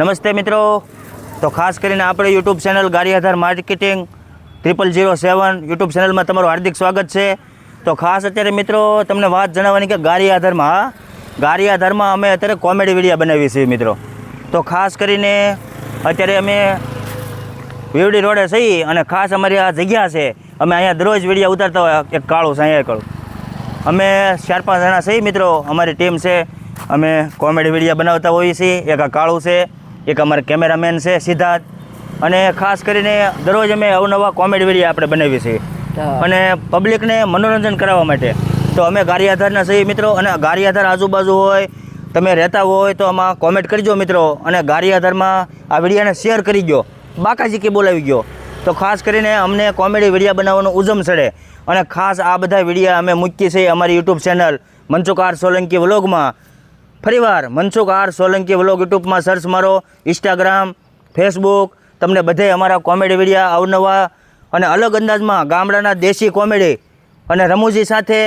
નમસ્તે મિત્રો, તો ખાસ કરીને આપણે YouTube channel Gariadhar marketing 0007 YouTube ચેનલમાં તમારું હાર્દિક સ્વાગત છે। તો ખાસ અત્યારે મિત્રો તમને વાત જણાવવાની કે ગારિયાધારમાં અમે અત્યારે કોમેડી વિડીયો બનાવીએ છીએ મિત્રો। તો ખાસ કરીને અત્યારે અમે વેવડી રોડે છીએ અને ખાસ અમારી આ જગ્યા છે, અમે અહીંયા દરરોજ વિડીયો ઉતારતા હોય। એક કાળું છે, અહીંયા કાળું અમે 4-5 જણા છીએ મિત્રો, અમારી ટીમ છે, અમે કોમેડી વિડીયો બનાવતા હોઈએ છીએ। એક આ કાળું છે, એક અમારા કેમેરામેન છે સિદ્ધાર્થ, અને ખાસ કરીને દરરોજ અમે અવનવા કોમેડી વિડીયો આપણે બનાવીએ છીએ અને પબ્લિકને મનોરંજન કરાવવા માટે। તો અમે ગારિયાધારના છીએ મિત્રો, અને ગારિયાધાર આજુબાજુ હોય, તમે રહેતા હોય તો આમાં કોમેન્ટ કરજો મિત્રો, અને ગારિયાધારમાં આ વિડીયોને શેર કરી ગયો, બાકાજી કે બોલાવી ગયો। તો ખાસ કરીને અમને કોમેડી વિડીયો બનાવવાનું ઉજમ ચડે, અને ખાસ આ બધા વિડીયો અમે મૂકીએ છીએ અમારી YouTube channel Mansukh R Solanki વ્લોગમાં। ફરીવાર મનસુખ આર સોલંકી વ્લોગ યુટ્યુબમાં સર્ચ મારો, ઇન્સ્ટાગ્રામ, ફેસબુક, તમને બધે અમારા કોમેડી વિડીયો અવનવા અને અલગ અંદાજમાં ગામડાના દેશી કોમેડી અને રમૂજી સાથે,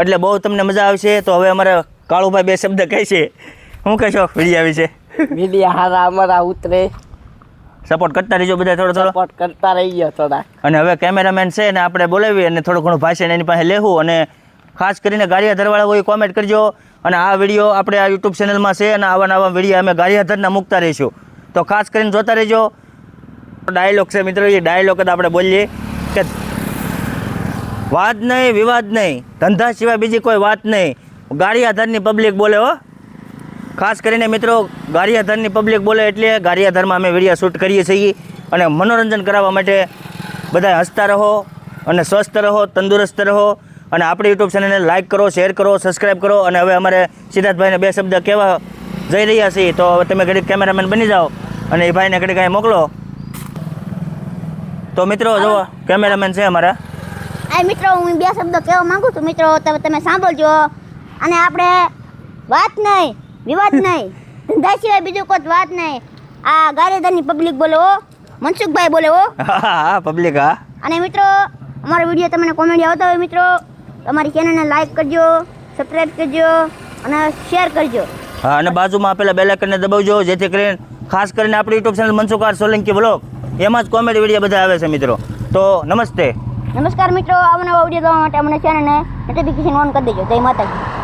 એટલે બહુ તમને મજા આવશે। તો હવે અમારા કાળુભાઈ 2 શબ્દ કહેશે, શું કહેશો વિડીયો વિશે? વિડીયો હારા અમારા ઉતરે, સપોર્ટ કરતા રહીજો બધા, થોડો સપોર્ટ કરતા રહીજો થોડા। અને હવે કેમેરામેન છે ને આપણે બોલાવી અને થોડું ઘણું ભાષણ એની પાસે લેવું, અને ખાસ કરીને ગારિયાધારવાળા હોય કોમેન્ટ કરજો। અને આ વિડીયો આપણે આ યુટ્યુબ ચેનલમાં છે, અને આવા નવા વિડીયો અમે ગારિયાધારના મૂકતા રહીશું, તો ખાસ કરીને જોતા રહેજો। ડાયલોગ છે મિત્રો, એ ડાયલોગ જ આપણે બોલીએ કે વાત નહીં, વિવાદ નહીં, ધંધા સિવાય બીજી કોઈ વાત નહીં, ગારિયાધારની પબ્લિક બોલે હો। ખાસ કરીને મિત્રો ગારિયાધારની પબ્લિક બોલે એટલે ગારિયાધારમાં અમે વિડીયો શૂટ કરીએ છીએ, અને મનોરંજન કરાવવા માટે બધા હસતા રહો અને સ્વસ્થ રહો, તંદુરસ્ત રહો, અને આપણી યુટ્યુબ ચેનલને લાઇક કરો, શેર કરો, સબસ્ક્રાઈબ કરો। અને હવે અમારે સિદ્ધાર્થભાઈને 2 શબ્દ કહેવા જઈ રહ્યા છીએ, તો હવે તમે ઘડીક કેમેરામેન બની જાઓ અને એ ભાઈને ઘડીક અહીં મોકલો। તો મિત્રો જો કેમેરામેન છે અમારા, આ મિત્રો હું 2 શબ્દો કહેવા માંગુ છું મિત્રો, તમે સાંભળજો। અને આપણે વાત નહીં, વિવાદ નહીં, ધંધા સિવાય બીજું કોઈ વાત નહીં, આ ગારિયાધારની પબ્લિક બોલે હો, મનસુખભાઈ બોલે હો। હા પબ્લિક, હા। અને મિત્રો અમારો વિડીયો તમને કોમેડી આવતા હોય મિત્રો, તમારી ચેનલને લાઈક કરજો, સબસ્ક્રાઈબ કરજો અને શેર કરજો। હા, અને બાજુમાં આપેલા બેલ આઇકનને દબાવજો, જેથી કરીને ખાસ કરીને આપણી YouTube channel Mansukh R Solanki vlog, એમાં જ કોમેડી વિડીયો બધા આવે છે મિત્રો। તો નમસ્તે, નમસ્કાર મિત્રો, આવા નવા વિડીયો જોવા માટે અમને ચેનલને નોટિફિકેશન ઓન કરી દેજો। જય માતાજી।